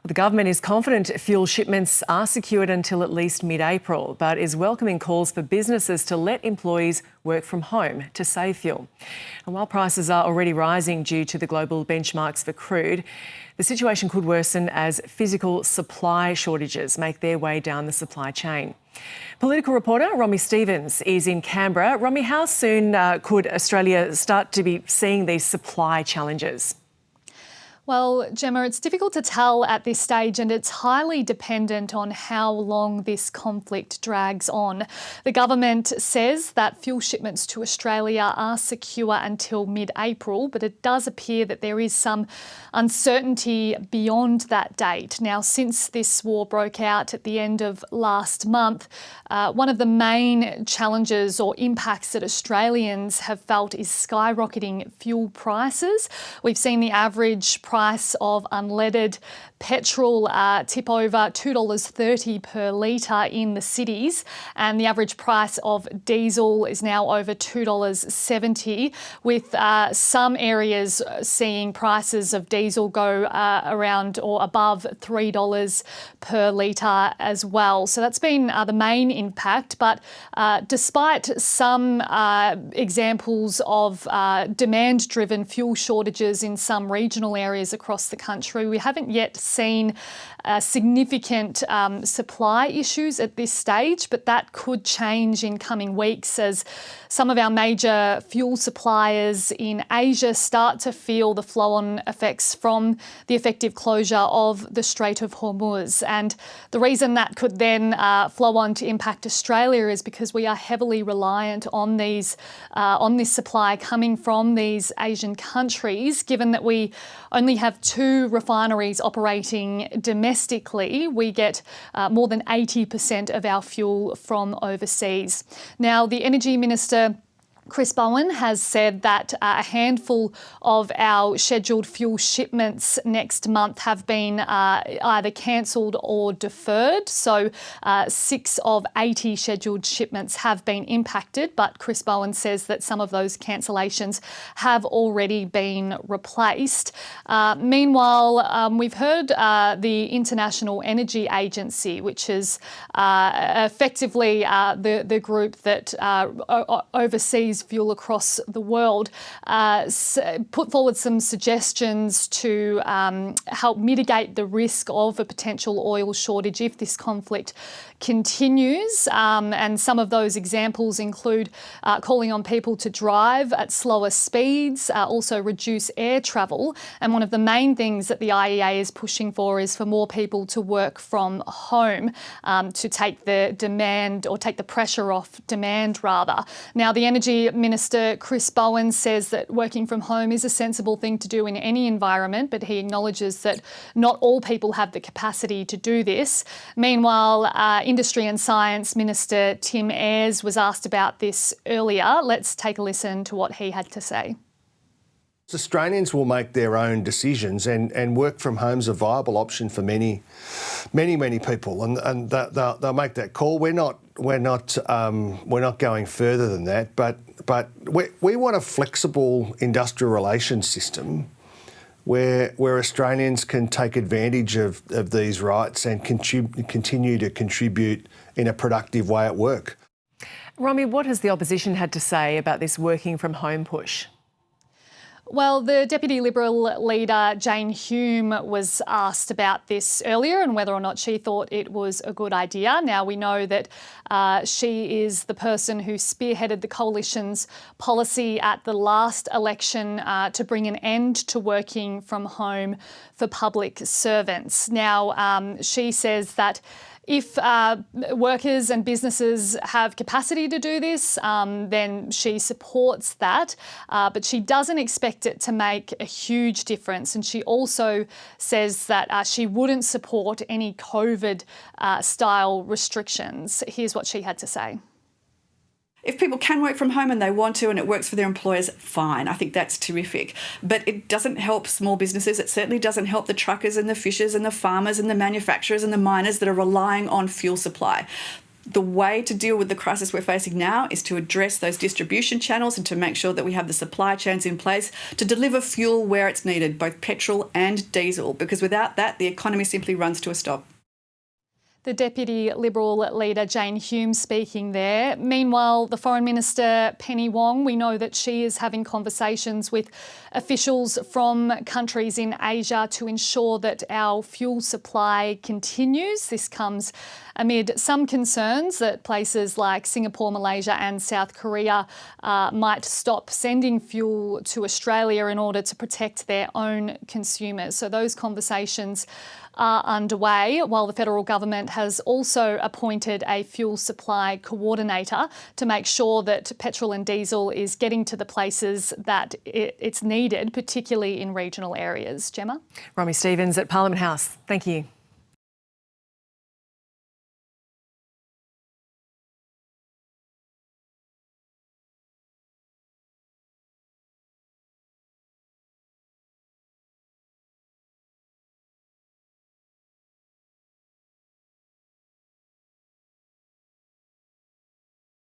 The government is confident fuel shipments are secured until at least mid-April, but is welcoming calls for businesses to let employees work from home to save fuel. And while prices are already rising due to the global benchmarks for crude, the situation could worsen as physical supply shortages make their way down the supply chain. Political reporter Romy Stevens is in Canberra. Romy, how soon could Australia start to be seeing these supply challenges? Well, Gemma, it's difficult to tell at this stage, and it's highly dependent on how long this conflict drags on. The government says that fuel shipments to Australia are secure until mid-April, but it does appear that there is some uncertainty beyond that date. Now, since this war broke out at the end of last month, one of the main challenges or impacts that Australians have felt is skyrocketing fuel prices. We've seen the average price of unleaded petrol tip over $2.30 per litre in the cities, and the average price of diesel is now over $2.70, with some areas seeing prices of diesel go around or above $3 per litre as well. So that's been the main impact, but despite some examples of demand-driven fuel shortages in some regional areas across the country, we haven't yet seen significant supply issues at this stage, but that could change in coming weeks as some of our major fuel suppliers in Asia start to feel the flow-on effects from the effective closure of the Strait of Hormuz. And the reason that could then flow on to impact Australia is because we are heavily reliant on this supply coming from these Asian countries. Given that we only have 2 refineries operating domestically, we get more than 80% of our fuel from overseas. Now, the Energy Minister Chris Bowen has said that a handful of our scheduled fuel shipments next month have been either cancelled or deferred. So 6 of 80 scheduled shipments have been impacted, but Chris Bowen says that some of those cancellations have already been replaced. Meanwhile, we've heard the International Energy Agency, which is effectively the group that oversees fuel across the world, put forward some suggestions to help mitigate the risk of a potential oil shortage if this conflict continues. And some of those examples include calling on people to drive at slower speeds, also reduce air travel. And one of the main things that the IEA is pushing for is for more people to work from home to take the demand, or take the pressure off demand rather. Now, the Energy Minister Chris Bowen says that working from home is a sensible thing to do in any environment, but he acknowledges that not all people have the capacity to do this. Meanwhile, Industry and Science Minister Tim Ayres was asked about this earlier. Let's take a listen to what he had to say. Australians will make their own decisions, and work from home is a viable option for many people, and they'll make that call. We're not going further than that, but we want a flexible industrial relations system where Australians can take advantage of these rights and continue to contribute in a productive way at work. Romy, what has the opposition had to say about this working from home push? Well, the Deputy Liberal leader, Jane Hume, was asked about this earlier and whether or not she thought it was a good idea. Now, we know that she is the person who spearheaded the coalition's policy at the last election to bring an end to working from home for public servants. Now, she says that if workers and businesses have capacity to do this, then she supports that, but she doesn't expect it to make a huge difference. And she also says that she wouldn't support any COVID-style restrictions. Here's what she had to say. If people can work from home and they want to and it works for their employers, fine. I think that's terrific. But it doesn't help small businesses. It certainly doesn't help the truckers and the fishers and the farmers and the manufacturers and the miners that are relying on fuel supply. The way to deal with the crisis we're facing now is to address those distribution channels and to make sure that we have the supply chains in place to deliver fuel where it's needed, both petrol and diesel, because without that, the economy simply runs to a stop. The Deputy Liberal leader Jane Hume speaking there. Meanwhile, the Foreign Minister Penny Wong, we know that she is having conversations with officials from countries in Asia to ensure that our fuel supply continues. This comes amid some concerns that places like Singapore, Malaysia and South Korea might stop sending fuel to Australia in order to protect their own consumers. So those conversations are underway, while the federal government has also appointed a fuel supply coordinator to make sure that petrol and diesel is getting to the places that it's needed, particularly in regional areas. Gemma? Romy Stevens at Parliament House, thank you.